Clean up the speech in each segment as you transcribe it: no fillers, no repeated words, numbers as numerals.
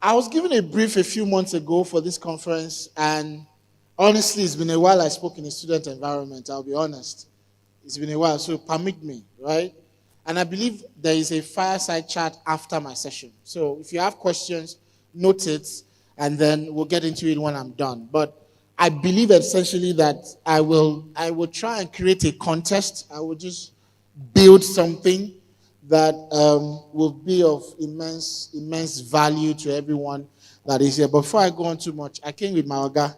I was given a brief a few months ago for this conference, and honestly, it's been a while I spoke in a student environment. I'll be honest. It's been a while, so permit me, right? And I believe there is a fireside chat after my session. So if you have questions, note it, and then we'll get into it when I'm done. But I believe essentially that I will try and create a contest. I will just build something that will be of immense value to everyone that is here. But before I go on too much, I came with my Oga,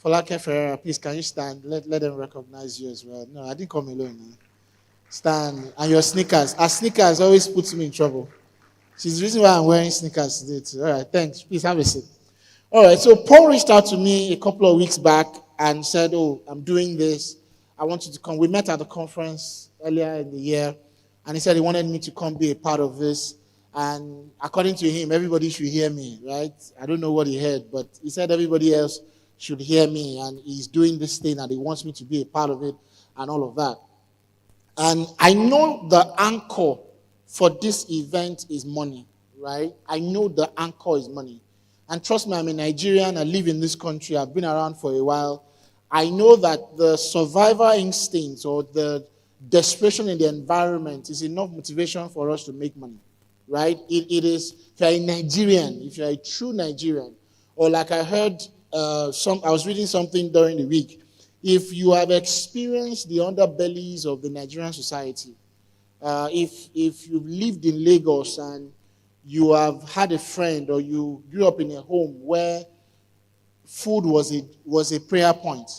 Folake Ferreira. Please, can you stand? Let them recognize you as well. No, I didn't come alone. Eh? Stand. And your sneakers. Our sneakers always puts me in trouble. She's the reason why I'm wearing sneakers today too. All right, thanks. Please have a seat. All right, so Paul reached out to me a couple of weeks back and said, "Oh, I'm doing this. I want you to come." We met at the conference earlier in the year, and he said he wanted me to come be a part of this. And according to him, everybody should hear me, right? I don't know what he heard, but he said everybody else should hear me, and he's doing this thing, and he wants me to be a part of it, and all of that. And I know the anchor for this event is money, right? I know the anchor is money. And trust me, I'm a Nigerian. I live in this country. I've been around for a while. I know that the survivor instinct or the desperation in the environment is enough motivation for us to make money, right? It is, if you're a Nigerian, if you're a true Nigerian, or like I heard, I was reading something during the week. If you have experienced the underbellies of the Nigerian society, if you've lived in Lagos and you have had a friend or you grew up in a home where food was a prayer point,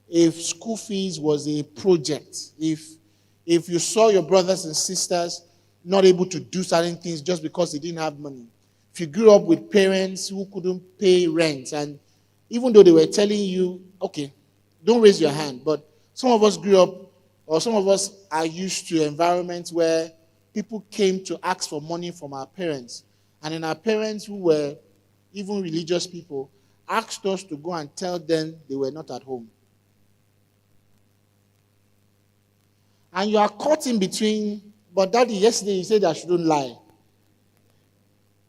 if school fees was a project, if you saw your brothers and sisters not able to do certain things just because they didn't have money, if you grew up with parents who couldn't pay rent, and even though they were telling you, okay, don't raise your hand, but some of us grew up, or some of us are used to environments where people came to ask for money from our parents, and then our parents, who were even religious people, asked us to go and tell them they were not at home. And you are caught in between, but daddy, yesterday you said I shouldn't lie.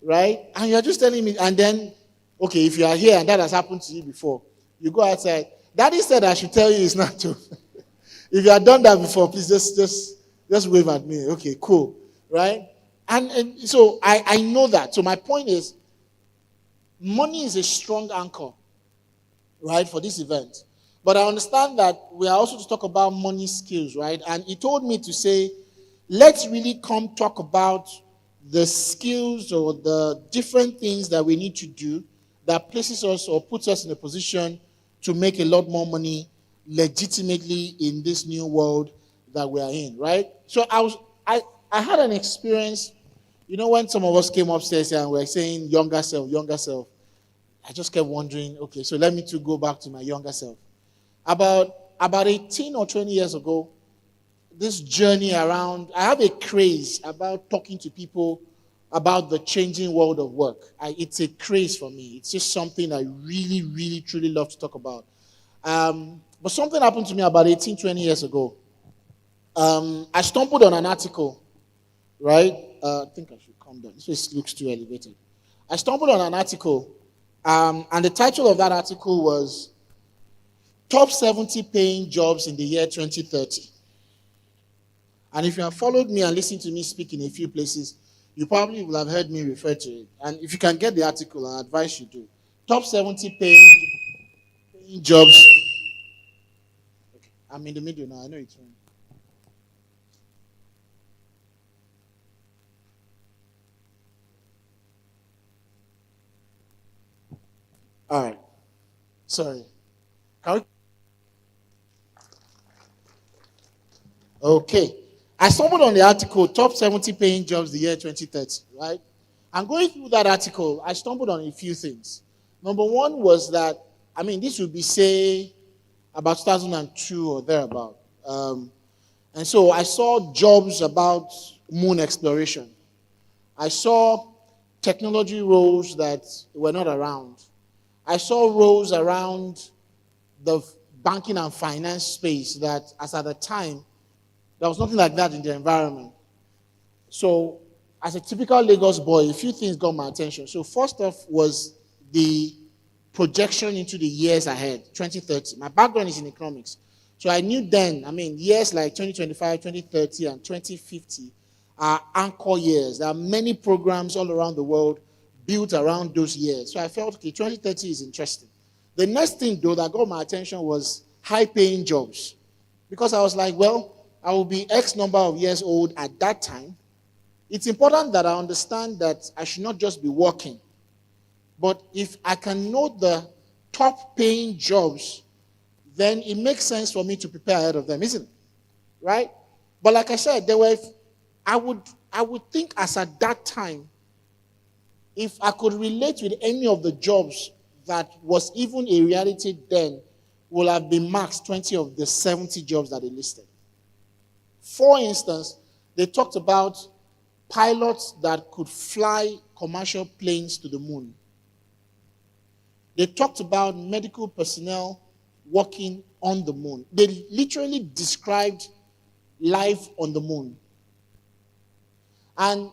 Right? And you're just telling me, and then, okay, if you are here and that has happened to you before, you go outside. Daddy said I should tell you it's not true. If you have done that before, please just wave at me. Okay, cool. Right? And so I know that. So my point is, money is a strong anchor, right, for this event. But I understand that we are also to talk about money skills, right? And he told me to say, let's really come talk about the skills or the different things that we need to do that places us or puts us in a position to make a lot more money legitimately in this new world that we are in, right? So I had an experience, when some of us came upstairs and we were saying younger self, younger self. I just kept wondering, okay, so let me to go back to my younger self. About 18 or 20 years ago, this journey around, I have a craze about talking to people about the changing world of work. It's a craze for me. It's just something I really, really, truly love to talk about. But something happened to me about 18, 20 years ago. I stumbled on an article, right? I think I should calm down. This place looks too elevated. I stumbled on an article, and the title of that article was Top 70 Paying Jobs in the Year 2030. And if you have followed me and listened to me speak in a few places, you probably will have heard me refer to it. And if you can get the article, I advise you do. Top 70 paying jobs. Okay, I'm in the middle now. I know it's wrong. All right. Sorry. Okay. I stumbled on the article, Top 70 Paying Jobs the Year 2030, right? And going through that article, I stumbled on a few things. Number one was that, this would be, say, about 2002 or thereabout. And so I saw jobs about moon exploration. I saw technology roles that were not around. I saw roles around the banking and finance space that, as at the time, there was nothing like that in the environment. So as a typical Lagos boy, a few things got my attention. So first off was the projection into the years ahead, 2030. My background is in economics. So I knew then, years like 2025, 2030, and 2050 are anchor years. There are many programs all around the world built around those years. So I felt, okay, 2030 is interesting. The next thing, though, that got my attention was high-paying jobs. Because I was like, well, I will be X number of years old at that time. It's important that I understand that I should not just be working. But if I can know the top-paying jobs, then it makes sense for me to prepare ahead of them, isn't it? Right? But like I said, I would think as at that time, if I could relate with any of the jobs that was even a reality then, will have been max 20 of the 70 jobs that they listed. For instance, they talked about pilots that could fly commercial planes to the moon. They talked about medical personnel working on the moon. They literally described life on the moon. And,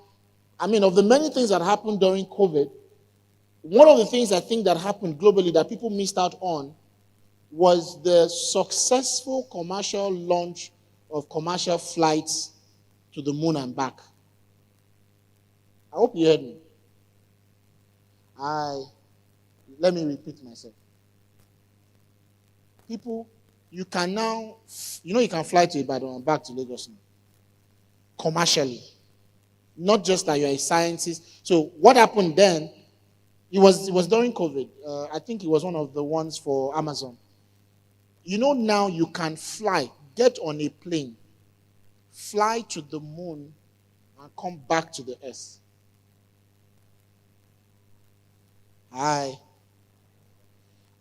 of the many things that happened during COVID, one of the things I think that happened globally that people missed out on was the successful commercial launch of commercial flights to the moon and back. I hope you heard me. Let me repeat myself. People, you can now, you can fly to Ibadan and back to Lagos now. Commercially. Not just that you're a scientist. So what happened then, it was during COVID. I think it was one of the ones for Amazon. Now you can fly, get on a plane, fly to the moon, and come back to the earth.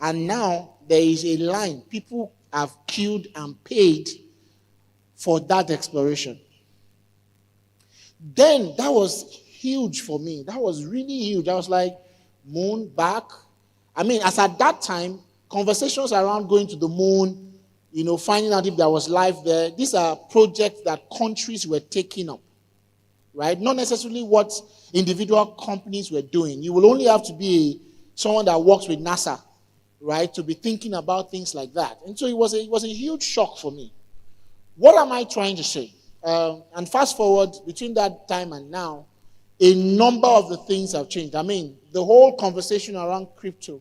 And now there is a line. People have queued and paid for that exploration. Then that was huge for me. That was really huge. I was like, moon, back. As at that time, conversations around going to the moon, finding out if there was life there, these are projects that countries were taking up, right? Not necessarily what individual companies were doing. You will only have to be someone that works with NASA, right, to be thinking about things like that. And so it was a huge shock for me. What am I trying to say? And fast forward between that time and now, a number of the things have changed. The whole conversation around crypto,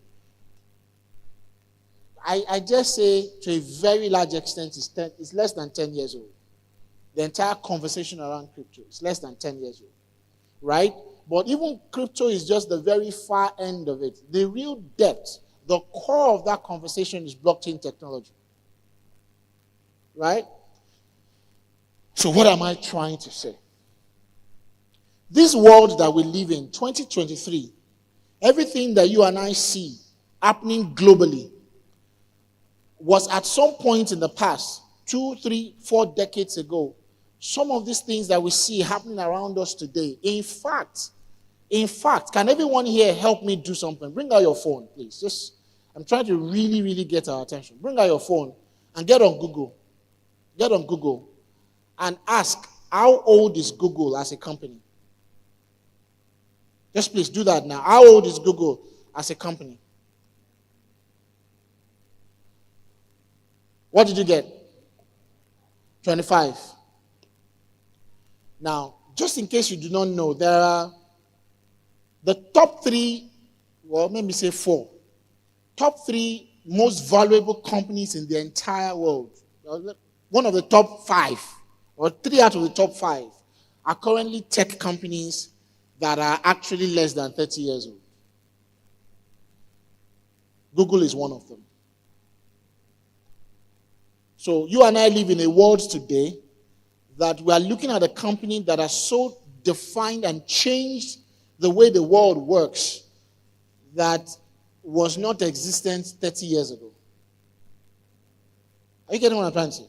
I just say to a very large extent, it's less than 10 years old. The entire conversation around crypto is less than 10 years old, right? But even crypto is just the very far end of it. The real depth, the core of that conversation is blockchain technology, right? So what am I trying to say? This world that we live in, 2023, everything that you and I see happening globally was at some point in the past, 2, 3, 4 decades ago, some of these things that we see happening around us today. In fact, can everyone here help me do something? Bring out your phone, please. I'm trying to really, really get our attention. Bring out your phone and get on Google. Get on Google and ask, how old is Google as a company? Just please do that now. How old is Google as a company? What did you get? 25. Now, just in case you do not know, there are the top 3, well, let me say 4. Top 3 most valuable companies in the entire world. One of the top 5, or 3 out of the top 5, are currently tech companies that are actually less than 30 years old. Google is one of them. So you and I live in a world today that we are looking at a company that has so defined and changed the way the world works that was not existent 30 years ago. Are you getting what I'm trying to say?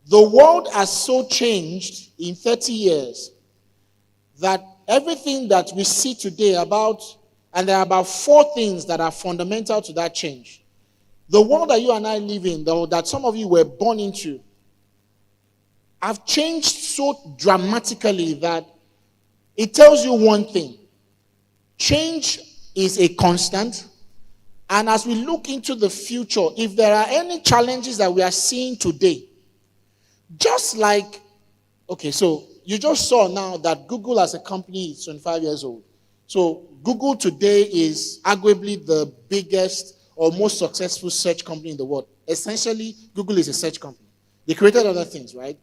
The world has so changed in 30 years that everything that we see today about, and there are about 4 things that are fundamental to that change. The world that you and I live in, though, that some of you were born into, have changed so dramatically that it tells you one thing. Change is a constant. And as we look into the future, if there are any challenges that we are seeing today, just like, okay, so you just saw now that Google as a company is 25 years old. So Google today is arguably the biggest or most successful search company in the world. Essentially, Google is a search company. They created other things, right?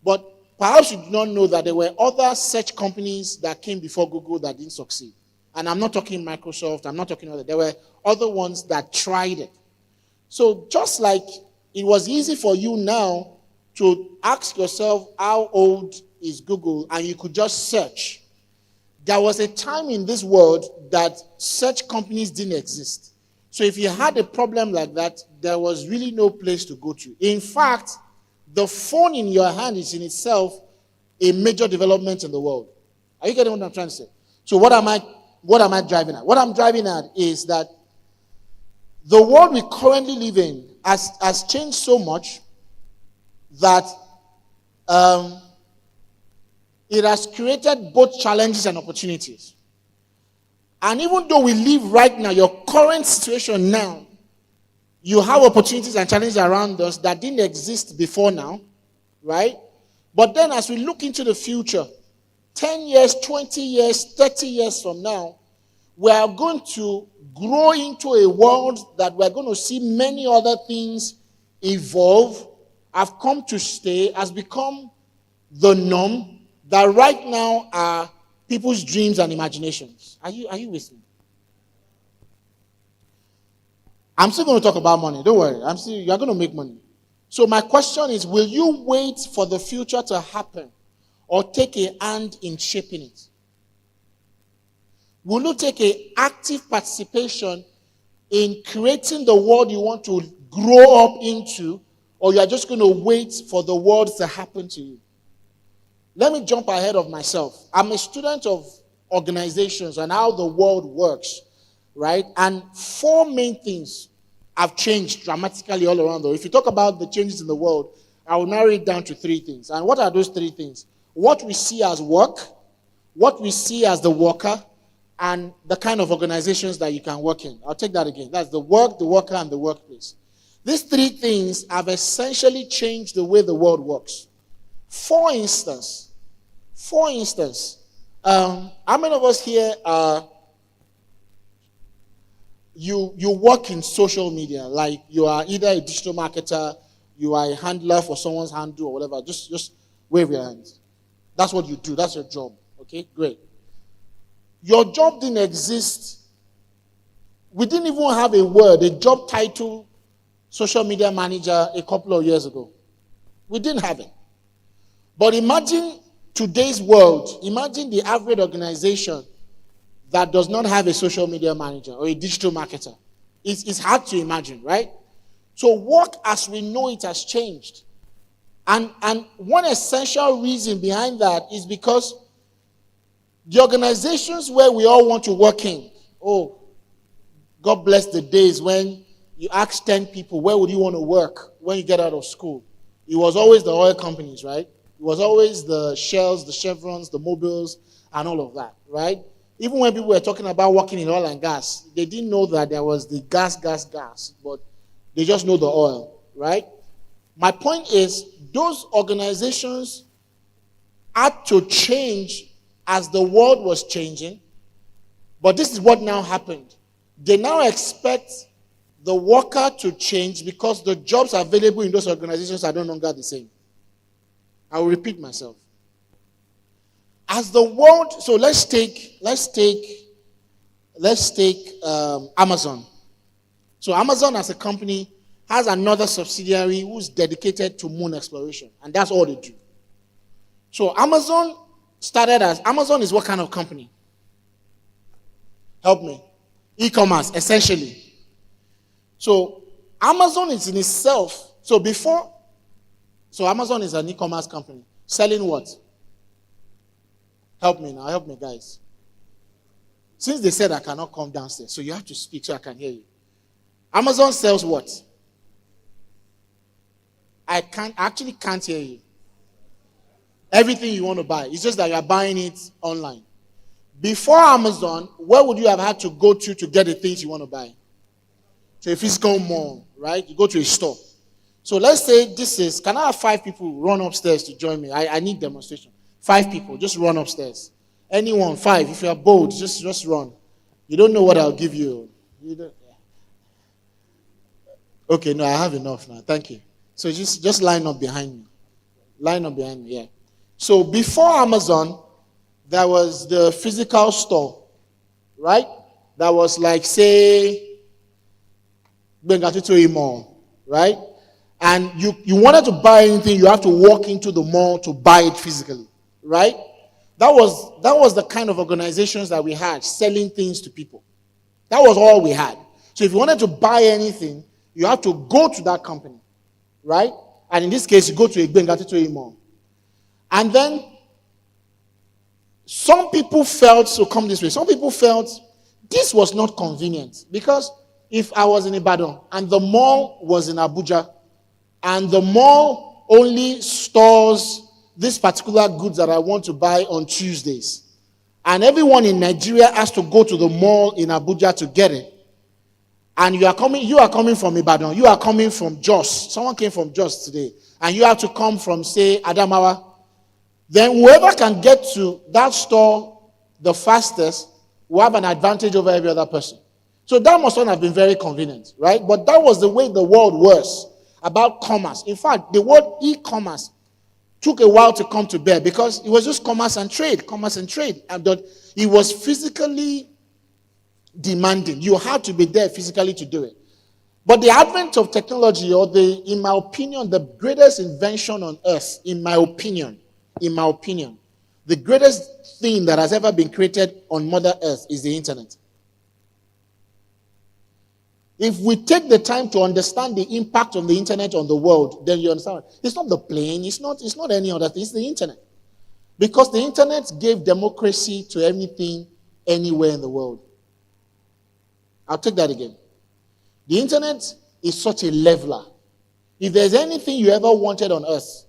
But perhaps you do not know that there were other search companies that came before Google that didn't succeed. And I'm not talking Microsoft, I'm not talking other. There were other ones that tried it. So just like it was easy for you now to ask yourself how old is Google and you could just search. There was a time in this world that search companies didn't exist. So if you had a problem like that, there was really no place to go to. In fact, the phone in your hand is in itself a major development in the world. Are you getting what I'm trying to say? So what am I driving at? What I'm driving at is that the world we currently live in has changed so much that it has created both challenges and opportunities. And even though we live right now, your current situation now, you have opportunities and challenges around us that didn't exist before now, right? But then as we look into the future, 10 years, 20 years, 30 years from now, we are going to grow into a world that we're going to see many other things evolve, have come to stay, has become the norm, that right now are people's dreams and imaginations. Are you with me? I'm still going to talk about money. Don't worry. You're going to make money. So my question is, will you wait for the future to happen or take a hand in shaping it? Will you take an active participation in creating the world you want to grow up into, or you are just going to wait for the world to happen to you? Let me jump ahead of myself. I'm a student of organizations and how the world works, right? And four main things have changed dramatically all around the world. If you talk about the changes in the world, I will narrow it down to three things. And what are those three things? What we see as work, what we see as the worker, and the kind of organizations that you can work in. I'll take that again. That's the work, the worker, and the workplace. These three things have essentially changed the way the world works. For instance, how many of us here you work in social media? Like you are either a digital marketer, you are a handler for someone's handle or whatever. Just wave your hands. That's what you do. That's your job. Okay, great. Your job didn't exist. We didn't even have a job title, social media manager, a couple of years ago. We didn't have it. But imagine today's world. Imagine the average organization that does not have a social media manager or a digital marketer. It's hard to imagine, right? So work as we know it has changed. And one essential reason behind that is because the organizations where we all want to work in, God bless the days when you ask 10 people, where would you want to work when you get out of school? It was always the oil companies, right? It was always the Shells, the Chevrons, the Mobiles, and all of that, right? Even when people were talking about working in oil and gas, they didn't know that there was the gas, but they just know the oil, right? My point is, those organizations had to change as the world was changing, but this is what now happened. They now expect the worker to change because the jobs available in those organizations are no longer the same. I will repeat myself. As the world, so let's take Amazon. So Amazon as a company has another subsidiary who's dedicated to moon exploration, and that's all they do. So Amazon is what kind of company? Help me. E-commerce, essentially. So Amazon is in itself, so Amazon is an e-commerce company. Selling what? Help me now, help me guys. Since they said I cannot come downstairs, so you have to speak so I can hear you. Amazon sells what? I actually can't hear you. Everything you want to buy. It's just that you are buying it online. Before Amazon, where would you have had to go to get the things you want to buy? To a physical mall, right? You go to a store. So let's say can I have 5 people run upstairs to join me? I need demonstration. 5 people, just run upstairs. Anyone, 5. If you are bold, just run. You don't know what I'll give you. Okay, no, I have enough now. Thank you. So just line up behind me. Line up behind me, yeah. So before Amazon, there was the physical store, right? That was like, say, Gbenga Totoyi mall, right? And you wanted to buy anything, you have to walk into the mall to buy it physically, right? That was the kind of organizations that we had, selling things to people. That was all we had. So if you wanted to buy anything, you have to go to that company, right? And in this case, you go to a Gbenga Totoyi mall. And then some people felt this was not convenient, because if I was in Ibadan and the mall was in Abuja, and the mall only stores this particular goods that I want to buy on Tuesdays, and everyone in Nigeria has to go to the mall in Abuja to get it, and you are coming from Ibadan, you are coming from Jos, someone came from Jos today, and you have to come from, say, Adamawa, then whoever can get to that store the fastest will have an advantage over every other person. So that must not have been very convenient, right? But that was the way the world was about commerce. In fact, the word e-commerce took a while to come to bear, because it was just commerce and trade. And it was physically demanding. You had to be there physically to do it. But the advent of technology, in my opinion, the greatest invention on earth, in my opinion, the greatest thing that has ever been created on Mother Earth is the internet. If we take the time to understand the impact of the internet on the world, then you understand. It's not the plane, it's not any other thing, it's the internet. Because the internet gave democracy to anything, anywhere in the world. I'll take that again. The internet is such a leveler. If there's anything you ever wanted on earth,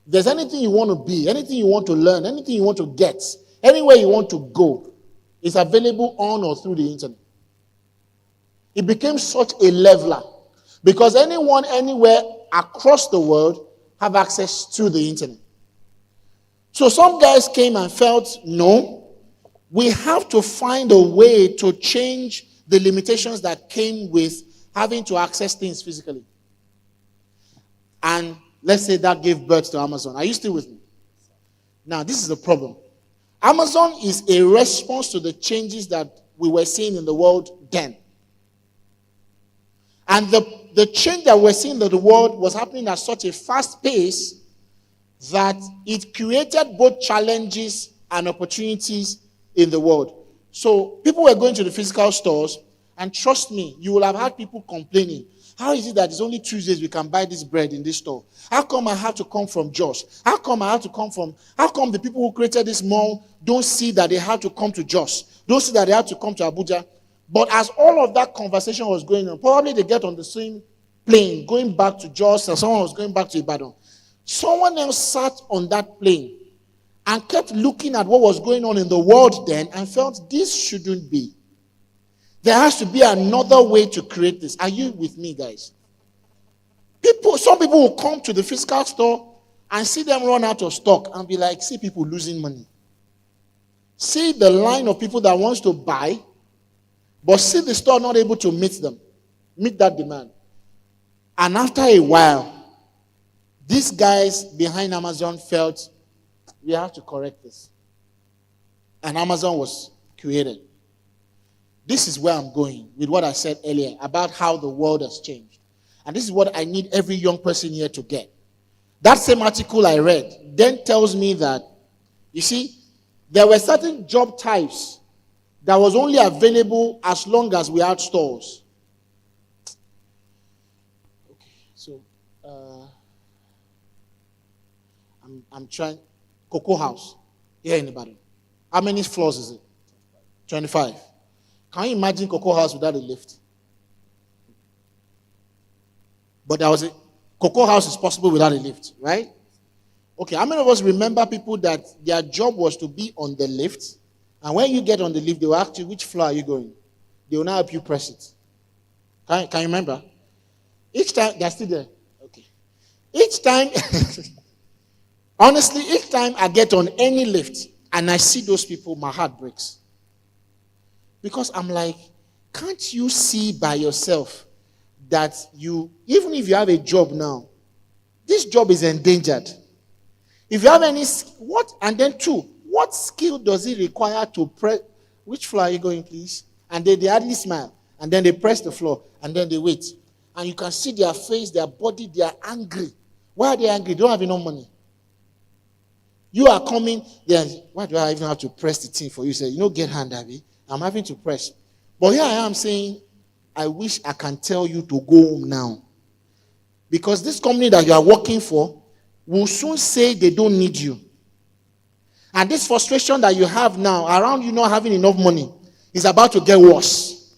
if there's anything you want to be, anything you want to learn, anything you want to get, anywhere you want to go, it's available on or through the internet. It became such a leveler because anyone, anywhere across the world have access to the internet. So some guys came and felt, no, we have to find a way to change the limitations that came with having to access things physically. And let's say that gave birth to Amazon. Are you still with me? Now, this is the problem. Amazon is a response to the changes that we were seeing in the world then. And the change that we're seeing in the world was happening at such a fast pace that it created both challenges and opportunities in the world. So people were going to the physical stores, and trust me, you will have had people complaining. How is it that it's only Tuesdays we can buy this bread in this store? How come I have to come from Jos? How come the people who created this mall don't see that they have to come to Jos? Don't see that they have to come to Abuja? But as all of that conversation was going on, probably they get on the same plane going back to Jos, and someone was going back to Ibadan. Someone else sat on that plane and kept looking at what was going on in the world then and felt this shouldn't be. There has to be another way to create this. Are you with me, guys? Some people will come to the physical store and see them run out of stock and be like, see people losing money. See the line of people that wants to buy, but see the store not able to meet that demand. And after a while, these guys behind Amazon felt, we have to correct this. And Amazon was created. This is where I'm going with what I said earlier about how the world has changed. And this is what I need every young person here to get. That same article I read then tells me that, you see, there were certain job types that was only available as long as we had stores. Okay, so I'm trying. Cocoa House here in Ibadan. How many floors is it? 25. Can you imagine Cocoa House without a lift? But Cocoa House is possible without a lift, right? Okay, how many of us remember people that their job was to be on the lift, and when you get on the lift, they will ask you, which floor are you going? They will now help you press it. Can you remember? Each time, they're still there. Okay. Each time, honestly, each time I get on any lift and I see those people, my heart breaks. Because I'm like, can't you see by yourself that even if you have a job now, this job is endangered. If you have any, and then two, what skill does it require to press, which floor are you going, please? And they hardly smile, and then they press the floor, and then they wait. And you can see their face, their body, they are angry. Why are they angry? They don't have enough money. You are coming, why do I even have to press the thing for you? Say, get hand, Abby. I'm having to press. But here I am saying, I wish I can tell you to go home now. Because this company that you are working for will soon say they don't need you. And this frustration that you have now around you not having enough money is about to get worse.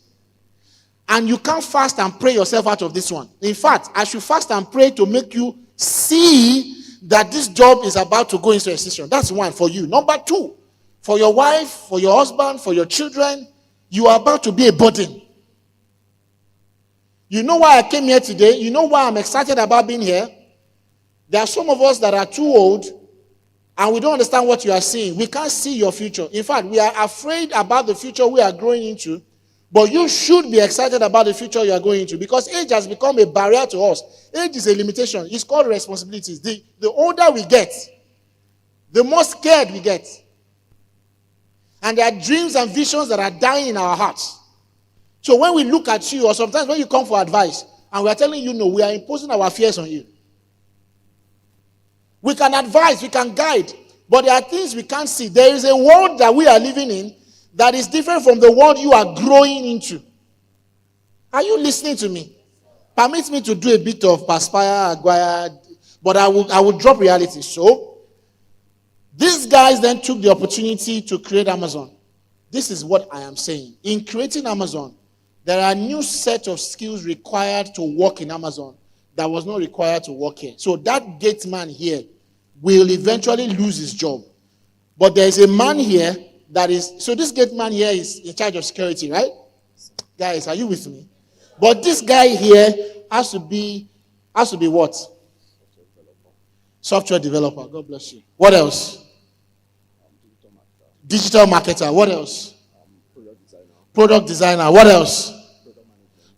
And you can't fast and pray yourself out of this one. In fact, I should fast and pray to make you see that this job is about to go into a recession. That's one for you. Number two, for your wife, for your husband, for your children, you are about to be a burden. You know why I came here today? You know why I'm excited about being here? There are some of us that are too old and we don't understand what you are seeing. We can't see your future. In fact, we are afraid about the future we are growing into. But you should be excited about the future you are going into, because age has become a barrier to us. Age is a limitation. It's called responsibilities. The older we get, the more scared we get. And there are dreams and visions that are dying in our hearts. So when we look at you, or sometimes when you come for advice, and we are telling you no, we are imposing our fears on you. We can advise, we can guide, but there are things we can't see. There is a world that we are living in that is different from the world you are growing into. Are you listening to me? Permit me to do a bit of perspire, aguire, but I will drop reality. So, these guys then took the opportunity to create Amazon. This is what I am saying. In creating Amazon, there are a new set of skills required to work in Amazon that was not required to work here. So that gate man here will eventually lose his job. But there is a man here that is, so this gate man here is in charge of security, right? Guys, are you with me? But this guy here has to be what? Software developer. God bless you. What else? Digital marketer. What else? Product designer. What else?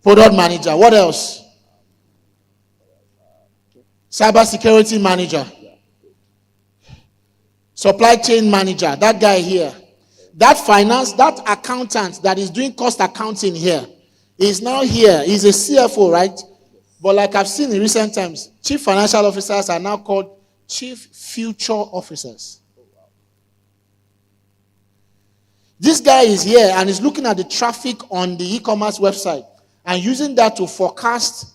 Product manager. What else? Cybersecurity manager. Supply chain manager. That guy here. That that accountant that is doing cost accounting here is now here. He's a CFO, right? But like I've seen in recent times, chief financial officers are now called chief future officers. This guy is here and is looking at the traffic on the e-commerce website and using that to forecast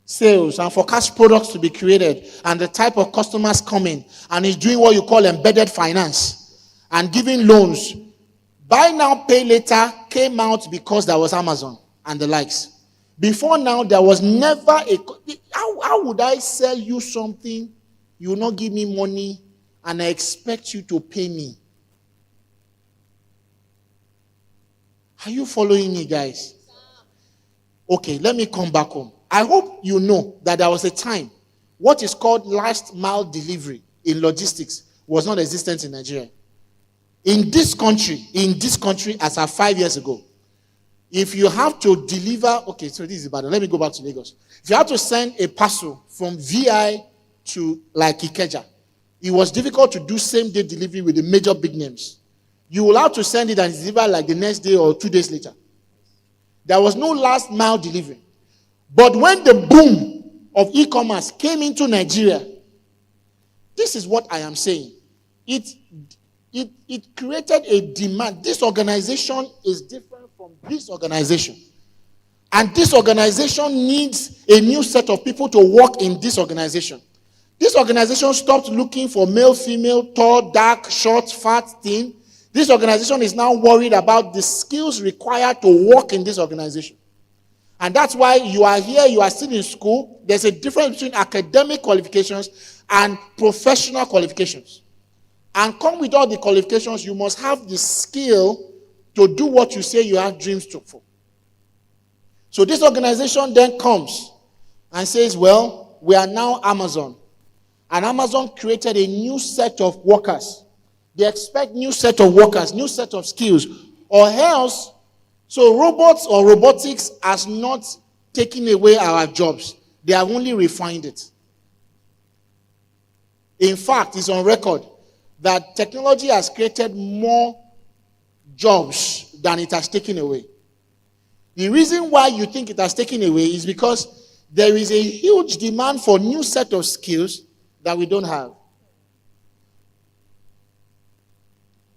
sales and forecast products to be created and the type of customers coming, and is doing what you call embedded finance and giving loans. Buy now, pay later came out because there was Amazon and the likes. Before now, there was never how would I sell you something, you will not give me money, and I expect you to pay me? Are you following me, guys? Okay, let me come back home. I hope you know that there was a time what is called last mile delivery in logistics was not existent in Nigeria. In this country as of 5 years ago, if you have to deliver, okay, so this is Ibadan. Let me go back to Lagos. If you have to send a parcel from VI to like Ikeja, it was difficult to do same day delivery with the major big names. You will have to send it and deliver like the next day or 2 days later. There was no last mile delivery. But when the boom of e-commerce came into Nigeria, this is what I am saying. It created a demand. This organization is different from this organization. And this organization needs a new set of people to work in this organization. This organization stopped looking for male, female, tall, dark, short, fat, thin. This organization is now worried about the skills required to work in this organization. And that's why you are here, you are still in school. There's a difference between academic qualifications and professional qualifications. And come with all the qualifications, you must have the skill to do what you say you have dreams to for. So this organization then comes and says, well, we are now Amazon. And Amazon created a new set of workers. They expect new set of workers, new set of skills. Or else, so robots or robotics has not taken away our jobs. They have only refined it. In fact, it's on record that technology has created more jobs than it has taken away. The reason why you think it has taken away is because there is a huge demand for new set of skills that we don't have.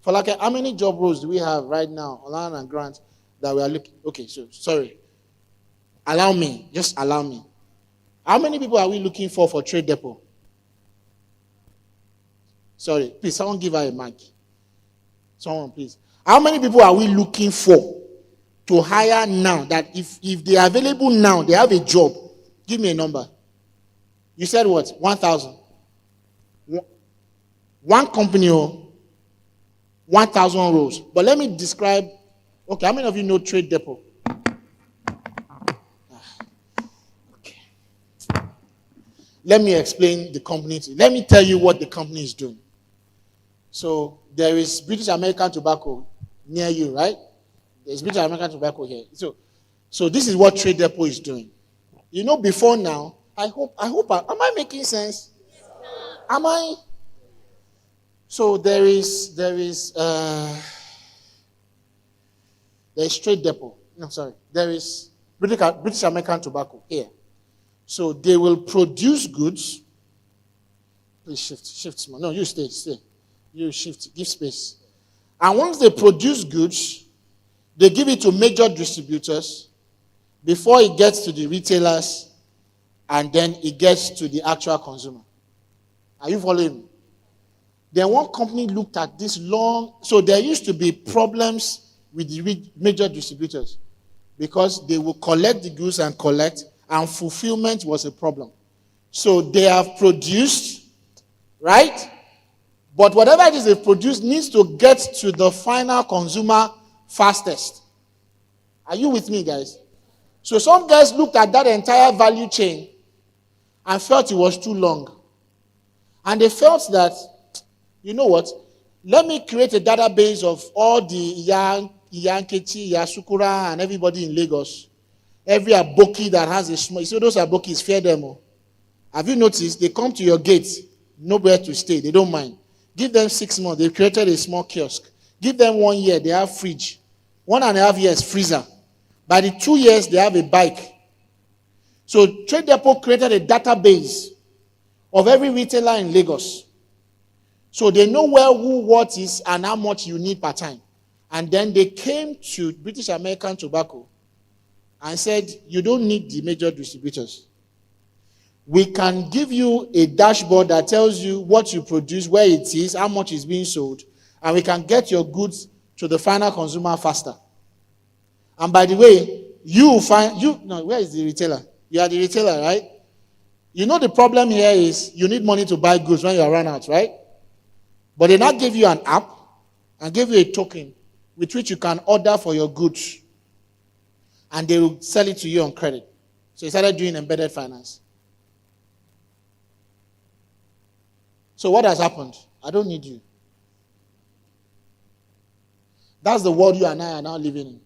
For like, how many job roles do we have right now, Olan and Grant, that we are looking? Okay, so sorry. Just allow me. How many people are we looking for trade depot? Sorry, please, someone give her a mic. Someone, please. How many people are we looking for to hire now, that if they are available now, they have a job? Give me a number. You said what? 1,000. One company, 1,000 roles. But let me describe. Okay, how many of you know trade depot? Okay. Let me explain the company to you. Let me tell you what the company is doing. So there is British American Tobacco near you, right? There's British American Tobacco here. So this is what Trade Depot is doing. You know, before now, I hope, am I making sense? Am I? So there is Trade Depot. No, sorry. There is British American Tobacco here. So they will produce goods. Please shift small. No, you stay. You shift, give space. And once they produce goods, they give it to major distributors before it gets to the retailers, and then it gets to the actual consumer. Are you following me? Then one company looked at this long, so there used to be problems with the major distributors because they will collect the goods and fulfillment was a problem. So they have produced, right? But whatever it is they produce needs to get to the final consumer fastest. Are you with me, guys? So some guys looked at that entire value chain and felt it was too long. And they felt that, you know what, let me create a database of all the Yankechi, Yasukura, and everybody in Lagos. Every aboki that has a small, you see those abokis, fear them all. Have you noticed? They come to your gate, nowhere to stay, they don't mind. Give them 6 months, they've created a small kiosk. Give them 1 year, they have fridge. 1.5 years, freezer. By the 2 years, they have a bike. So Trade Depot created a database of every retailer in Lagos. So they know where, who, what is, and how much you need per time. And then they came to British American Tobacco and said, you don't need the major distributors. We can give you a dashboard that tells you what you produce, where it is, how much is being sold, and we can get your goods to the final consumer faster. And by the way, where is the retailer? You are the retailer, right? You know the problem here is you need money to buy goods when you run out, right? But they now give you an app and give you a token with which you can order for your goods. And they will sell it to you on credit. So he started doing embedded finance. So what has happened? I don't need you. That's the world you and I are now living in.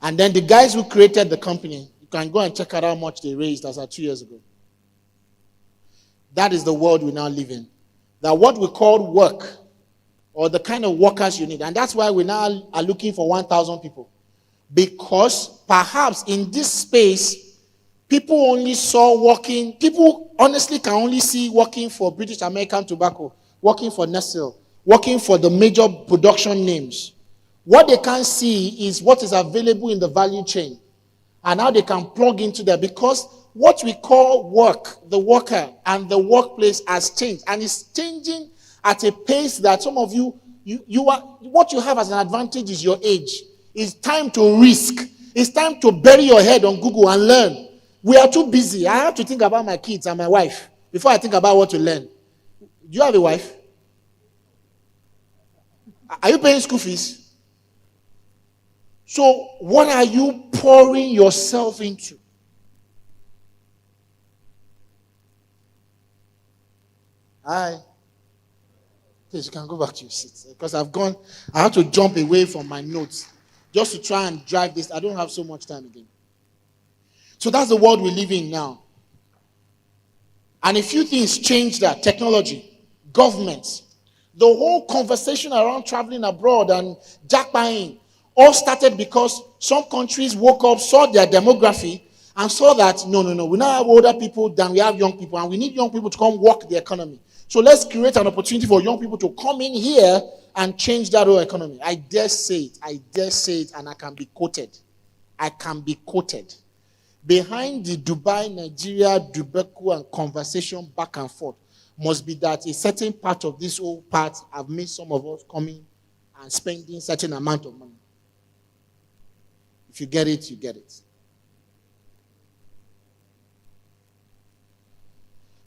And then the guys who created the company, you can go and check out how much they raised as of 2 years ago. That is the world we now live in. That what we call work, or the kind of workers you need. And that's why we now are looking for 1,000 people. Because perhaps in this space, people only saw working, people honestly can only see working for British American Tobacco, working for Nestle, working for the major production names. What they can't see is what is available in the value chain and how they can plug into there, because what we call work, the worker and the workplace has changed, and it's changing at a pace that some of you are, what you have as an advantage is your age. It's time to risk. It's time to bury your head on Google and learn. We are too busy. I have to think about my kids and my wife before I think about what to learn. Do you have a wife? Are you paying school fees? So, what are you pouring yourself into? Hi. Please, you can go back to your seats. Because I have to jump away from my notes just to try and drive this. I don't have so much time again. So that's the world we live in now. And a few things changed that. Technology, government, the whole conversation around traveling abroad and jackpotting all started because some countries woke up, saw their demography, and saw that, no, we now have older people than we have young people, and we need young people to come work the economy. So let's create an opportunity for young people to come in here and change that whole economy. I dare say it, and I can be quoted. Behind the Dubai, Nigeria, Dubeku, and conversation back and forth must be that a certain part of this whole part have made some of us coming and spending certain amount of money. If you get it, you get it.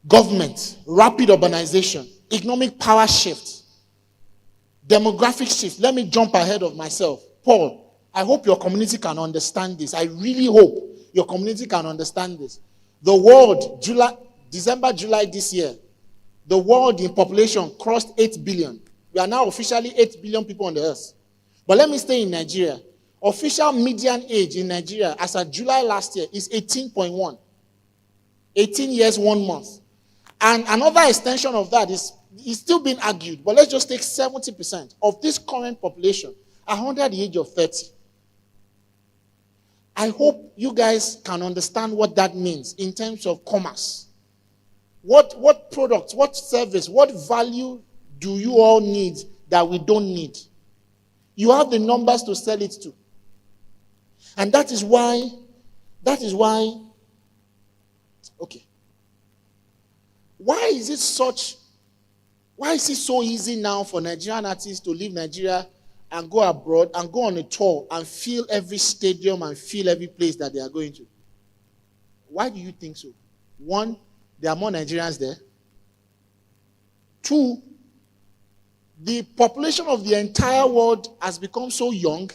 Government, rapid urbanization, economic power shift, demographic shift. Let me jump ahead of myself. Paul, I hope your community can understand this. I really hope your community can understand this. The world, December, July this year, the world in population crossed 8 billion. We are now officially 8 billion people on the earth. But let me stay in Nigeria. Official median age in Nigeria as of July last year is 18.1. 18 years, 1 month. And another extension of that is still being argued. But let's just take 70% of this current population are under the age of 30. I hope you guys can understand what that means in terms of commerce. What products, what service, what value do you all need that we don't need? You have the numbers to sell it to. And that is why, okay. Why is it so easy now for Nigerian artists to leave Nigeria and go abroad and go on a tour and fill every stadium and fill every place that they are going to? Why do you think so? One, there are more Nigerians there. Two, the population of the entire world has become so young.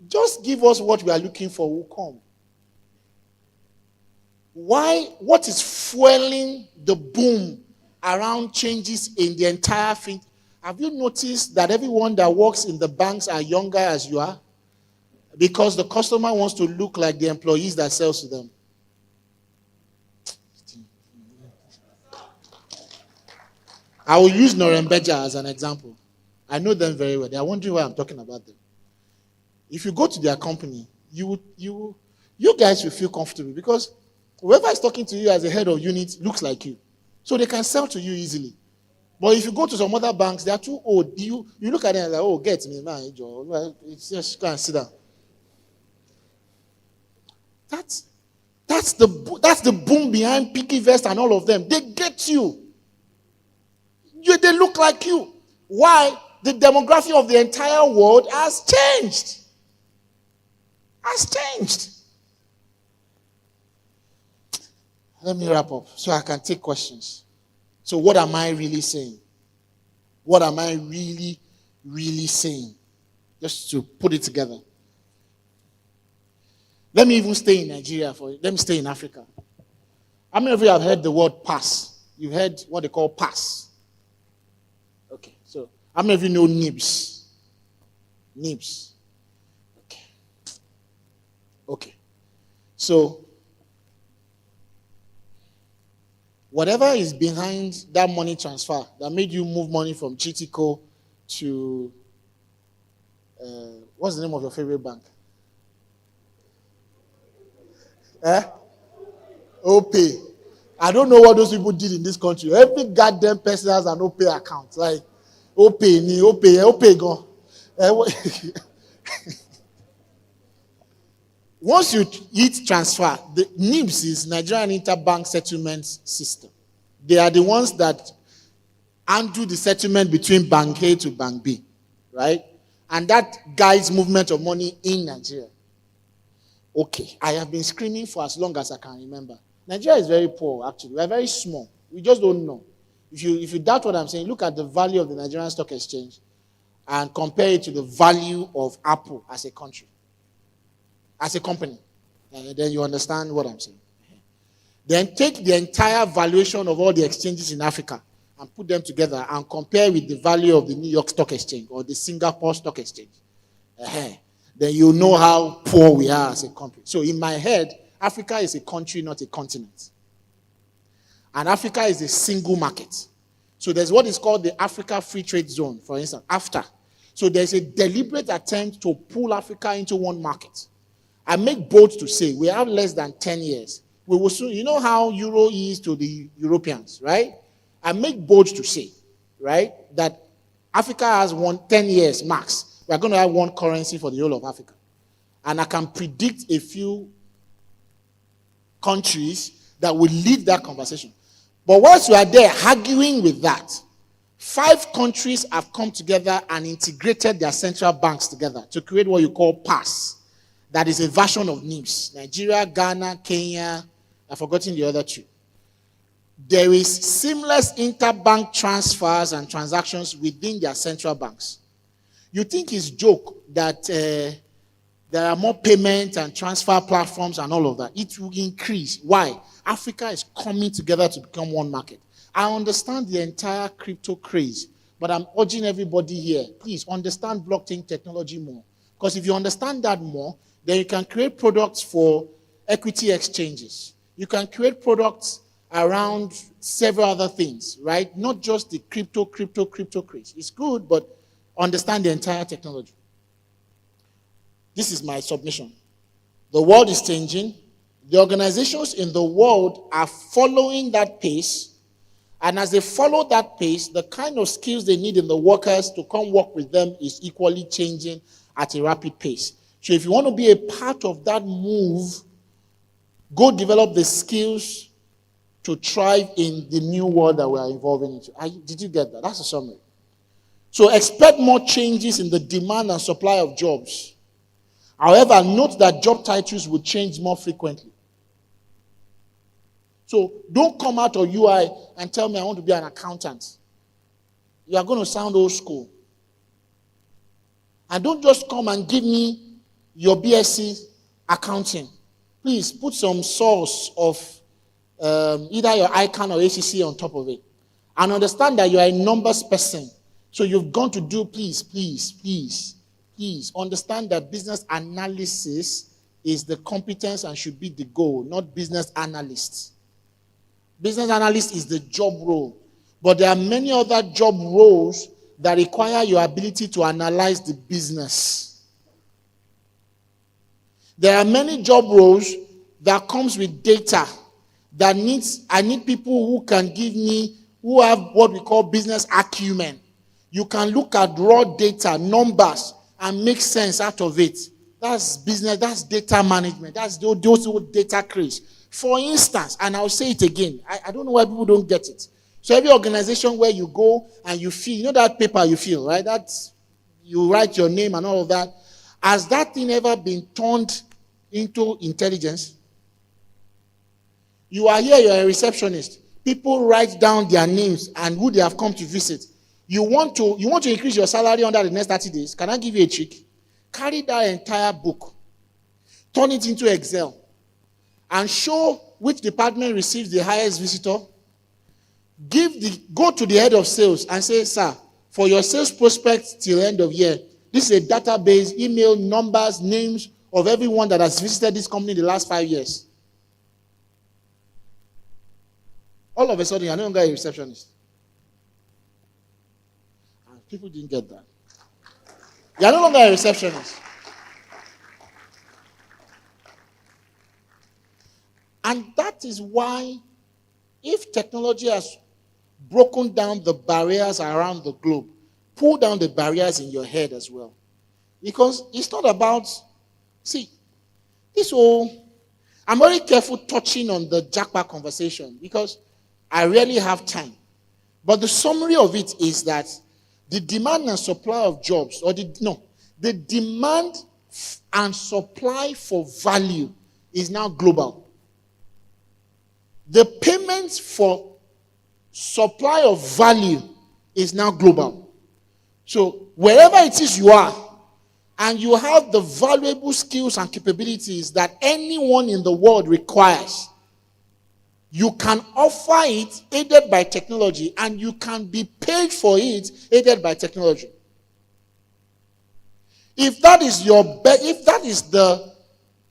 Just give us what we are looking for, we'll come. Why? What is fueling the boom around changes in the entire thing? Have you noticed that everyone that works in the banks are younger as you are? Because the customer wants to look like the employees that sells to them. I will use Norembeja as an example. I know them very well. They are wondering why I'm talking about them. If you go to their company, you guys will feel comfortable because whoever is talking to you as a head of unit looks like you. So they can sell to you easily. But if you go to some other banks, they are too old. You look at them and like, oh, get me, man. It's just go and sit down. That's the boom behind Picky Vest and all of them. They get you. They look like you. Why? The demography of the entire world has changed. Let me wrap up so I can take questions. So what am I really saying? What am I really, really saying? Just to put it together. Let me even stay in Nigeria let me stay in Africa. How many of you have heard the word pass? You've heard what they call pass. Okay, so how many of you know NIBS? NIBS. Okay. So whatever is behind that money transfer that made you move money from Chitico to what's the name of your favorite bank? OPay. I don't know what those people did in this country. Every goddamn person has an OPay account. Like OPay gone. Once you hit transfer, the NIBS is Nigerian Interbank Settlement System. They are the ones that undo the settlement between Bank A to Bank B, right? And that guides movement of money in Nigeria. Okay, I have been screaming for as long as I can remember. Nigeria is very poor, actually. We are very small. We just don't know. If you doubt what I'm saying, look at the value of the Nigerian Stock Exchange and compare it to the value of Apple as a country, as a company. And then you understand what I'm saying. Then take the entire valuation of all the exchanges in Africa and put them together and compare with the value of the New York Stock Exchange or the Singapore Stock Exchange. Then you know how poor we are as a country. So in my head, Africa is a country, not a continent. And Africa is a single market. So there's what is called the Africa Free Trade Zone, for instance, AFTA. So there's a deliberate attempt to pull Africa into one market. I make bold to say we have less than 10 years. We will soon, you know how Euro is to the Europeans, right? I make bold to say, right, that Africa has 10 years max. We are going to have one currency for the whole of Africa. And I can predict a few countries that will lead that conversation. But once we are there arguing with that, 5 countries have come together and integrated their central banks together to create what you call PASS. That is a version of NIMS. Nigeria, Ghana, Kenya, I've forgotten the other 2. There is seamless interbank transfers and transactions within their central banks. You think it's a joke that there are more payment and transfer platforms and all of that. It will increase. Why? Africa is coming together to become one market. I understand the entire crypto craze, but I'm urging everybody here, please understand blockchain technology more. Because if you understand that more, then you can create products for equity exchanges. You can create products around several other things, right? Not just the crypto craze. It's good, but understand the entire technology. This is my submission. The world is changing. The organizations in the world are following that pace. And as they follow that pace, the kind of skills they need in the workers to come work with them is equally changing at a rapid pace. So if you want to be a part of that move, go develop the skills to thrive in the new world that we are evolving into. Did you get that? That's a summary. So expect more changes in the demand and supply of jobs. However, note that job titles will change more frequently. So don't come out of UI and tell me I want to be an accountant. You are going to sound old school. And don't just come and give me your BSc accounting. Please put some source of either your ICANN or ACC on top of it. And understand that you are a numbers person. So you've gone to do, please understand that business analysis is the competence and should be the goal, not business analysts. Business analyst is the job role. But there are many other job roles that require your ability to analyze the business. There are many job roles that comes with data that I need people who can give me, who have what we call business acumen. You can look at raw data, numbers, and make sense out of it. That's business, that's data management. That's those data craze. For instance, and I'll say it again, I don't know why people don't get it. So every organization where you go and you fill, you know that paper you fill, right? That's, you write your name and all of that. Has that thing ever been turned into intelligence? You are here, you're a receptionist. People write down their names and who they have come to visit. You want to increase your salary under the next 30 days. Can I give you a trick? Carry that entire book, turn it into Excel, and show which department receives the highest visitor. Go to the head of sales and say, sir, for your sales prospects till end of year, this is a database, email, numbers, names of everyone that has visited this company in the last 5 years. All of a sudden, you're no longer a receptionist. And people didn't get that. You're no longer a receptionist. And that is why, if technology has broken down the barriers around the globe, pull down the barriers in your head as well. Because it's not about, I'm very careful touching on the jackpot conversation because I rarely have time. But the summary of it is that The demand and supply of jobs, the demand and supply for value is now global. The payments for supply of value is now global. So wherever it is you are, and you have the valuable skills and capabilities that anyone in the world requires, you can offer it aided by technology, and you can be paid for it aided by technology. If that is if that is the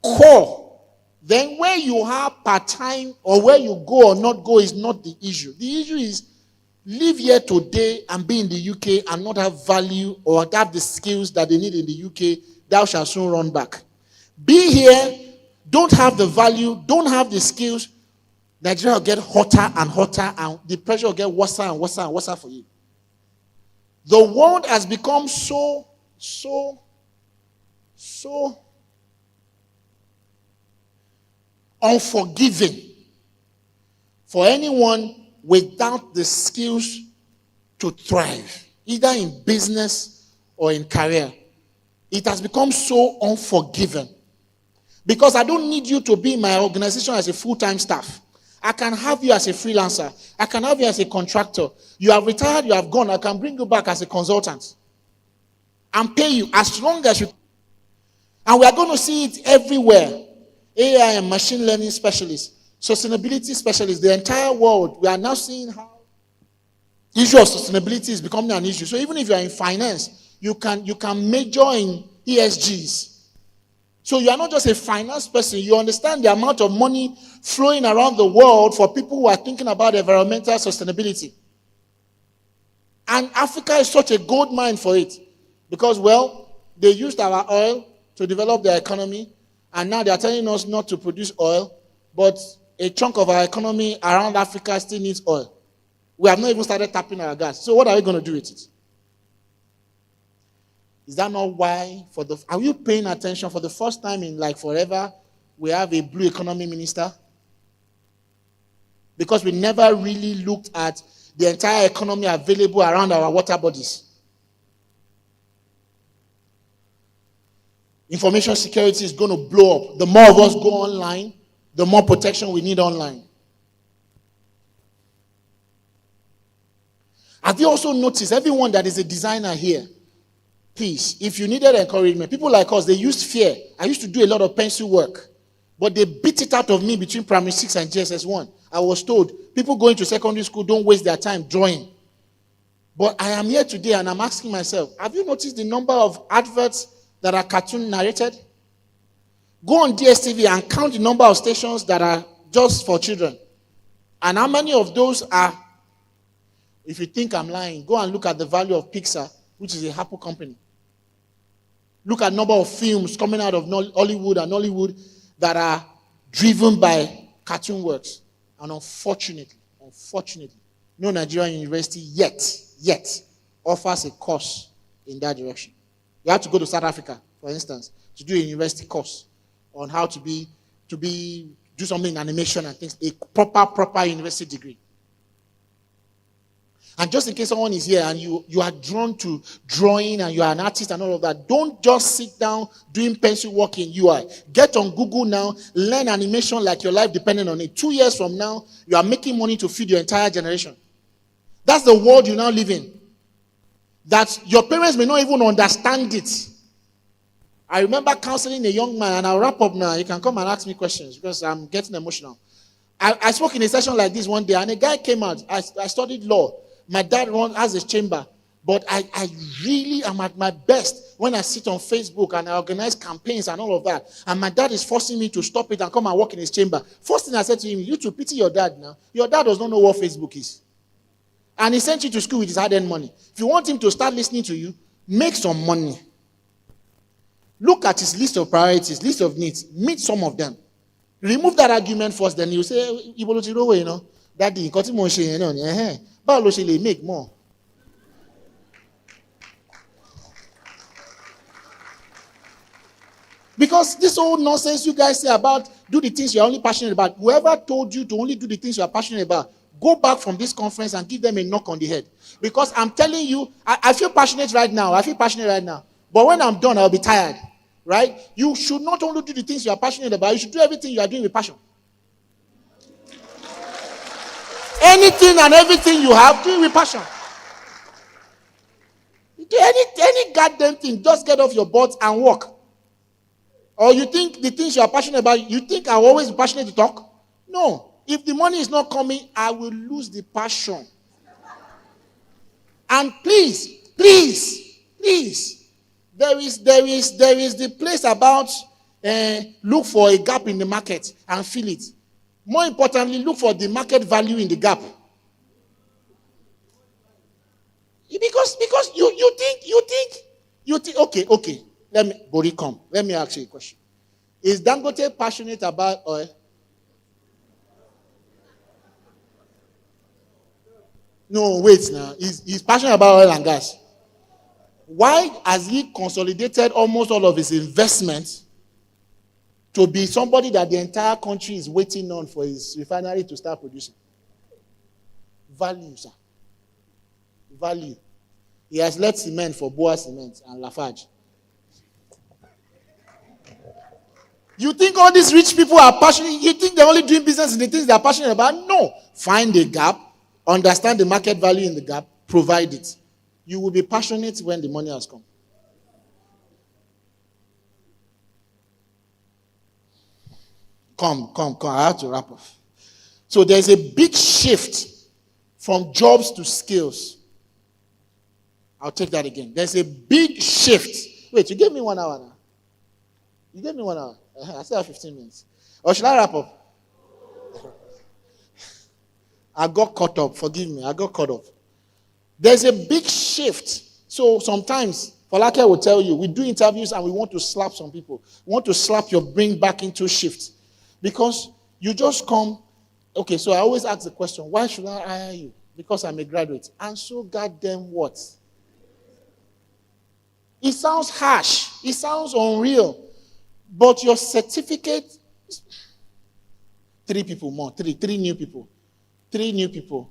core, then where you have part-time or where you go or not go is not the issue. The issue is live here today and be in the UK and not have value or have the skills that they need in the UK, thou shalt soon run back. Be here, don't have the value, don't have the skills, Nigeria will get hotter and hotter, and the pressure will get worse and worse and worse for you. The world has become so unforgiving for anyone without the skills to thrive, either in business or in career. It has become so unforgiving. Because I don't need you to be in my organization as a full-time staff. I can have you as a freelancer. I can have you as a contractor. You have retired, you have gone. I can bring you back as a consultant and pay you as long as you. And we are going to see it everywhere. AI and machine learning specialists, sustainability specialists, the entire world. We are now seeing how the issue of sustainability is becoming an issue. So even if you are in finance, you can major in ESGs. So you are not just a finance person. You understand the amount of money flowing around the world for people who are thinking about environmental sustainability. And Africa is such a gold mine for it. Because, well, they used our oil to develop their economy. And now they are telling us not to produce oil. But a chunk of our economy around Africa still needs oil. We have not even started tapping our gas. So what are we going to do with it? Is that not why, are you paying attention? For the first time in like forever, we have a blue economy minister? Because we never really looked at the entire economy available around our water bodies. Information security is going to blow up. The more of us go online, the more protection we need online. Have you also noticed, everyone that is a designer here, please, if you needed encouragement, people like us, they used fear. I used to do a lot of pencil work, but they beat it out of me between primary 6 and GSS 1. I was told, people going to secondary school don't waste their time drawing. But I am here today and I'm asking myself, have you noticed the number of adverts that are cartoon narrated? Go on DSTV and count the number of stations that are just for children. And how many of those are, if you think I'm lying, go and look at the value of Pixar, which is a Apple company. Look at number of films coming out of Hollywood and Nollywood that are driven by cartoon works. And unfortunately, no Nigerian university yet offers a course in that direction. You have to go to South Africa, for instance, to do a university course on how to do something in animation and things, a proper university degree. And just in case someone is here and you are drawn to drawing and you are an artist and all of that, don't just sit down doing pencil work in UI. Get on Google now, learn animation like your life depending on it. 2 years from now, you are making money to feed your entire generation. That's the world you now live in. That your parents may not even understand it. I remember counseling a young man, and I'll wrap up now. You can come and ask me questions because I'm getting emotional. I spoke in a session like this one day, and a guy came out. I studied law. My dad has a chamber, but I really am at my best when I sit on Facebook and I organize campaigns and all of that. And my dad is forcing me to stop it and come and work in his chamber. First thing I said to him, you to pity your dad now. Your dad does not know what Facebook is. And he sent you to school with his hard-earned money. If you want him to start listening to you, make some money. Look at his list of priorities, list of needs. Meet some of them. Remove that argument first, then you say, you know, Daddy, make more. Because this whole nonsense you guys say about do the things you're only passionate about, whoever told you to only do the things you're passionate about, Go back from this conference and give them a knock on the head. Because I'm telling you, I feel passionate right now. But when I'm done, I'll be tired. Right? You should not only do the things you are passionate about, you should do everything you are doing with passion. Anything and everything you have, do it with passion. Do any goddamn thing, just get off your butt and walk. Or you think the things you are passionate about, you think I'll always be passionate to talk? No. If the money is not coming, I will lose the passion. And please, there is the place about look for a gap in the market and fill it. More importantly, look for the market value in the gap. Because you think okay. Let me ask you a question. Is Dangote passionate about oil? No, wait now. He's passionate about oil and gas. Why has he consolidated almost all of his investments to be somebody that the entire country is waiting on for his refinery to start producing? Value, sir. Value. He has left cement for Boa Cement and Lafarge. You think all these rich people are passionate? You think they're only doing business in the things they're passionate about? No. Find a gap, understand the market value in the gap, provide it. You will be passionate when the money has come. Come. I have to wrap up. So there's a big shift from jobs to skills. I'll take that again. There's a big shift. Wait, you gave me 1 hour now. You gave me 1 hour. I still have 15 minutes. Or should I wrap up? I got caught up. Forgive me. I got caught up. There's a big shift. So sometimes, Falake will tell you, we do interviews and we want to slap some people. We want to slap your brain back into shift. Because you just come. Okay, so I always ask the question, why should I hire you? Because I'm a graduate. And so goddamn what? It sounds harsh. It sounds unreal. But your certificate, 3 people more, 3 new people. 3 new people.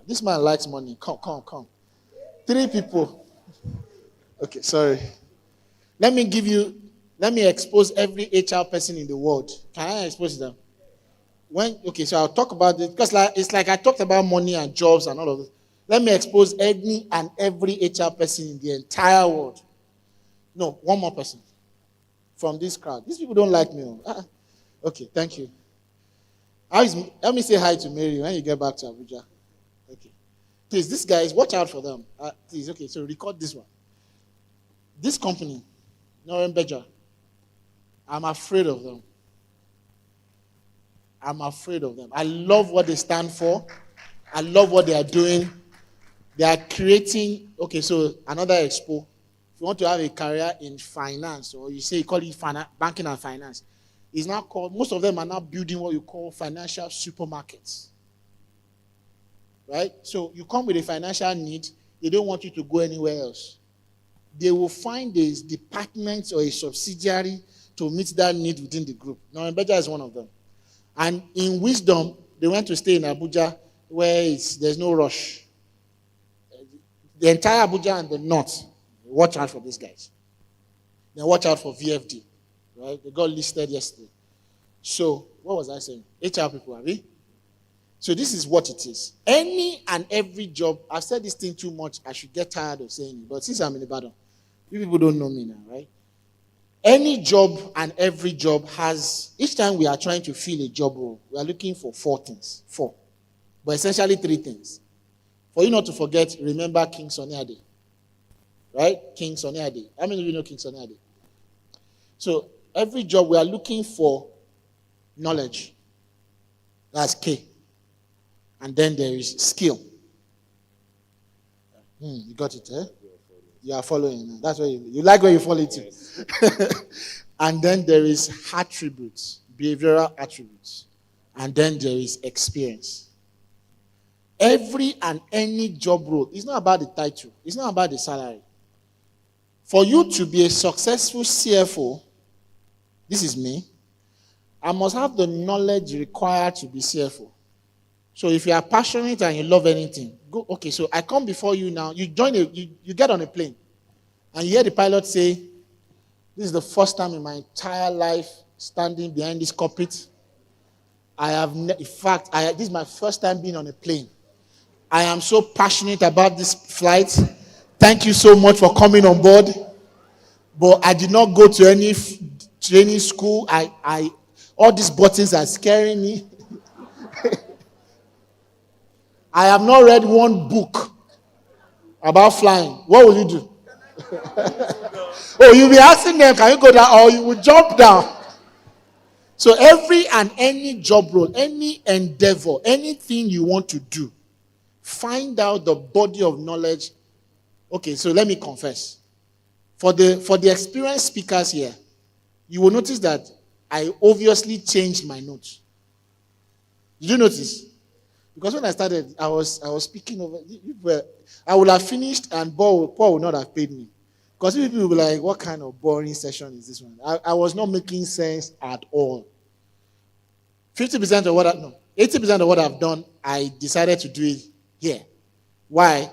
This man likes money. Come. 3 people. Okay, sorry. Let me expose every HR person in the world. Can I expose them? So I'll talk about it because it's like I talked about money and jobs and all of this. Let me expose any and every HR person in the entire world. No, one more person from this crowd. These people don't like me. Okay, thank you. Let me say hi to Mary when you get back to Abuja. Okay. Please, these guys, watch out for them. Please, okay, so record this one. This company, Gbenga, I'm afraid of them. I love what they stand for. I love what they are doing. They are creating, okay, so another expo. If you want to have a career in finance, or you call it banking and finance, it's now called, most of them are now building what you call financial supermarkets. Right? So you come with a financial need, they don't want you to go anywhere else. They will find a department or a subsidiary to meet that need within the group. Now, Gbenga is one of them. And in wisdom, they went to stay in Abuja where there's no rush. The entire Abuja and the north, watch out for these guys. Then watch out for VFD. Right? They got listed yesterday. So, what was I saying? HR people, have we? So this is what it is. Any and every job, I've said this thing too much, I should get tired of saying it. But since I'm in Ibadan, you people don't know me now, right? Any job and every job has, each time we are trying to fill a job role, we are looking for 4 things. 4. But essentially 3 things. For you not to forget, remember King Sunny Ade. Right? King Sunny Ade. How many of you know King Sunny Ade? So every job we are looking for knowledge. That's K. And then there is skill. You got it, eh? You are following. That's where you like where you follow it. Yes. And then there is attributes, behavioral attributes. And then there is experience. Every and any job role, it's not about the title. It's not about the salary. For you to be a successful CFO, this is me, I must have the knowledge required to be CFO. So if you are passionate and you love anything, go. Okay, so I come before you now. You join you get on a plane, and you hear the pilot say, "This is the first time in my entire life standing behind this cockpit. In fact, this is my first time being on a plane. I am so passionate about this flight. Thank you so much for coming on board. But I did not go to any training school. All these buttons are scaring me. I have not read one book about flying." What will you do? Oh, you'll be asking them, can you go down? Or you will jump down. So every and any job role, any endeavor, anything you want to do, find out the body of knowledge. Okay, so let me confess. For the experienced speakers here, you will notice that I obviously changed my notes. Did you notice? Because when I started, I was speaking over. I would have finished, and Paul would not have paid me. Because people will be like, "What kind of boring session is this one?" I was not making sense at all. 50% of 80% of what I've done, I decided to do it here. Why?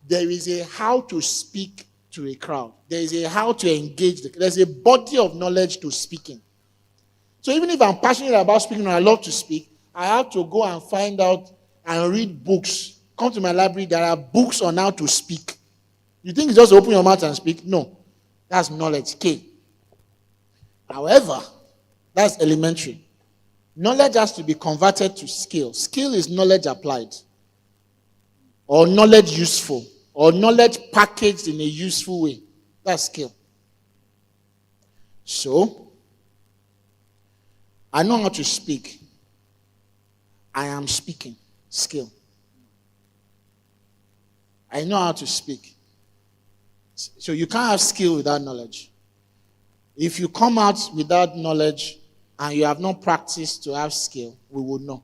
There is a how to speak to a crowd. There is a how to engage. There's a body of knowledge to speaking. So even if I'm passionate about speaking and I love to speak, I have to go and find out and read books. Come to my library, there are books on how to speak. You think it's just open your mouth and speak? No. That's knowledge, K. However, that's elementary. Knowledge has to be converted to skill. Skill is knowledge applied, or knowledge useful, or knowledge packaged in a useful way. That's skill. So, I know how to speak. I am speaking. Skill. I know how to speak. So you can't have skill without knowledge. If you come out without knowledge and you have not practiced to have skill, we will know.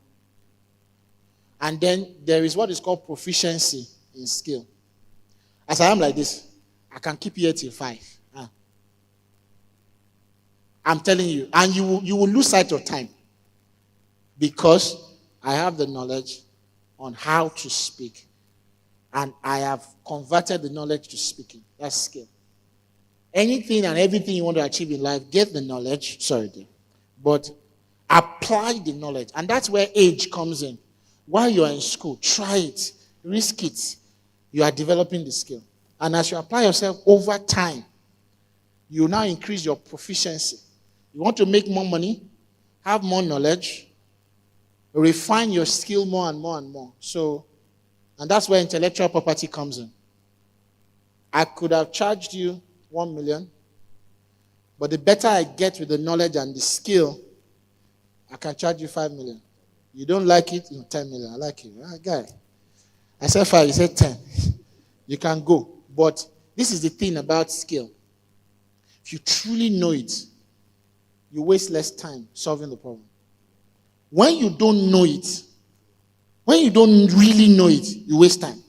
And then there is what is called proficiency in skill. As I am like this, I can keep here till 5. I'm telling you. And you will lose sight of time. Because I have the knowledge on how to speak. And I have converted the knowledge to speaking. That's skill. Anything and everything you want to achieve in life, get the knowledge. But apply the knowledge. And that's where age comes in. While you are in school, try it. Risk it. You are developing the skill. And as you apply yourself over time, you now increase your proficiency. You want to make more money, have more knowledge, refine your skill more and more and more. And that's where intellectual property comes in. I could have charged you 1 million, but the better I get with the knowledge and the skill, I can charge you 5 million. You don't like it? 10 million. I like it. Guy. I said 5, you said 10. You can go. But this is the thing about skill. If you truly know it, you waste less time solving the problem. When you don't know it, when you don't really know it, you waste time.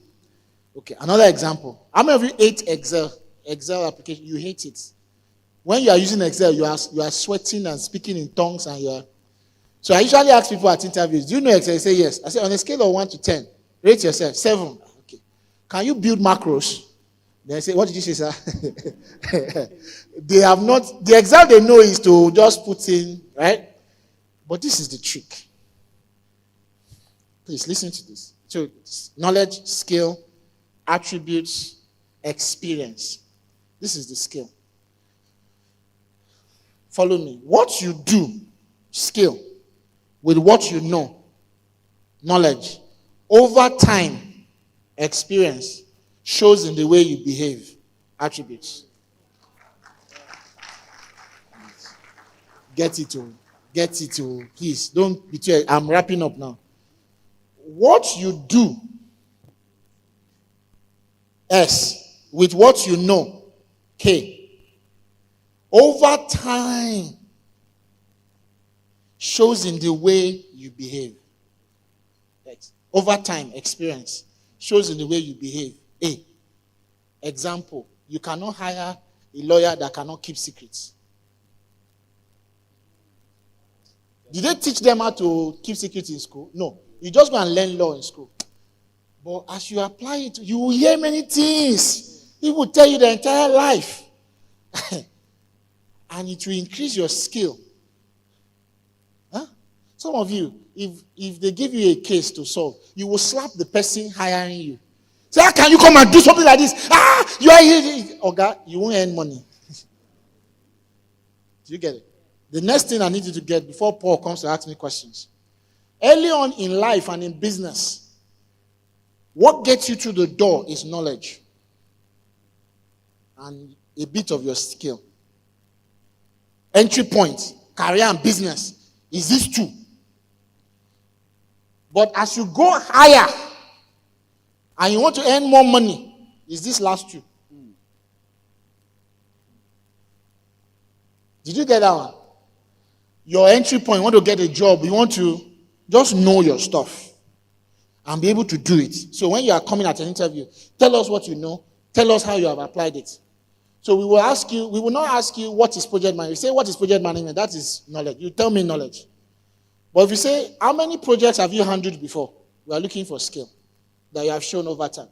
Okay, another example. How many of you hate Excel application? You hate it. When you are using Excel, you are sweating and speaking in tongues, and you are. So I usually ask people at interviews, do you know Excel? They say yes. I say, on a scale of 1 to 10, rate yourself. 7. Okay. Can you build macros? They say, what did you say, sir? They have not, the Excel they know is to just put in, right? But this is the trick. Please listen to this. So, knowledge, skill, attributes, experience. This is the skill. Follow me. What you do, skill, with what you know, knowledge, over time, experience, shows in the way you behave, attributes. Get it, please. Don't betray. I'm wrapping up now. What you do, S, with what you know, K, over time, shows in the way you behave. X. Over time, experience, shows in the way you behave. A. Example, you cannot hire a lawyer that cannot keep secrets. Did they teach them how to keep secrets in school? No. You just go and learn law in school. But as you apply it, you will hear many things. It will tell you the entire life. And it will increase your skill. Huh? Some of you, if they give you a case to solve, you will slap the person hiring you. Say, how can you come and do something like this? You are here. Okay, you won't earn money. Do you get it? The next thing I need you to get before Paul comes to ask me questions. Early on in life and in business, what gets you through the door is knowledge and a bit of your skill. Entry point, career and business is these two. But as you go higher and you want to earn more money, is this last two. Did you get that one? Your entry point, you want to get a job, you want to just know your stuff and be able to do it. So when you are coming at an interview, tell us what you know, tell us how you have applied it. So we will not ask you what is project management. You say, what is project management? That is knowledge. You tell me knowledge. But if you say, how many projects have you handled before? We are looking for skill that you have shown over time.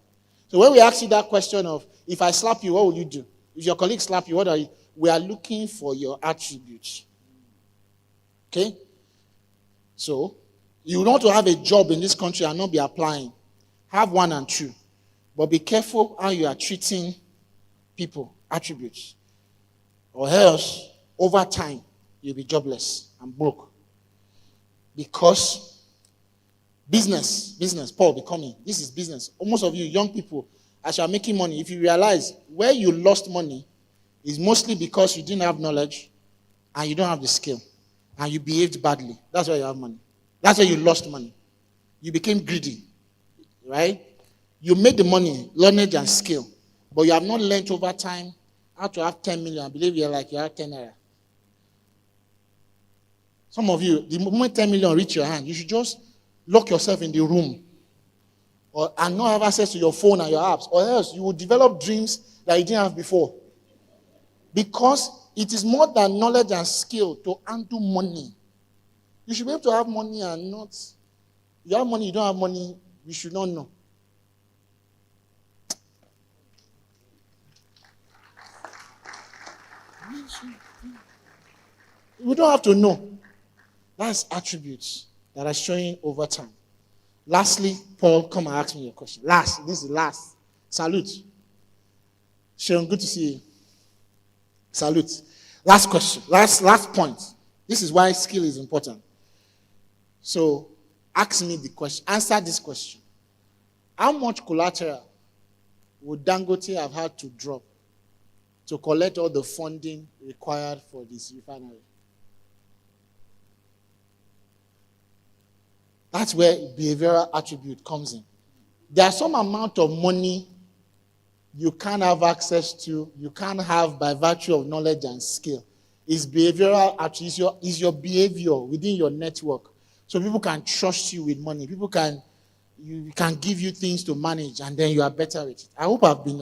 So when we ask you that question of, if I slap you, what will you do? If your colleague slap you, what are you? We are looking for your attributes. Okay? So, you want to have a job in this country and not be applying. Have one and two. But be careful how you are treating people, attributes. Or else, over time, you'll be jobless and broke. Because business, Paul be coming. This is business. Most of you young people, as you are making money, if you realize where you lost money is mostly because you didn't have knowledge and you don't have the skill and you behaved badly. That's why you have money. That's why you lost money. You became greedy, right? You made the money, knowledge and skill, but you have not learned over time how to have 10 million. I believe you're like you have 10 naira. Some of you, the moment 10 million reach your hand, you should just lock yourself in the room and not have access to your phone and your apps, or else you will develop dreams that you didn't have before. Because it is more than knowledge and skill to handle money. You should be able to have money and not. You have money, you don't have money, you should not know. We don't have to know. That's attributes that are showing over time. Lastly, Paul, come and ask me your question. This is last. Salute. Sharon, good to see you. Salute. Last question. Last point. This is why skill is important. So, ask me the question. Answer this question. How much collateral would Dangote have had to drop to collect all the funding required for this refinery? That's where behavioral attribute comes in. There's some amount of money you can't have access to, you can't have by virtue of knowledge and skill. It's behavioral attribute, is your behavior within your network. So people can trust you with money. You can give you things to manage, and then you are better with it. I hope I've been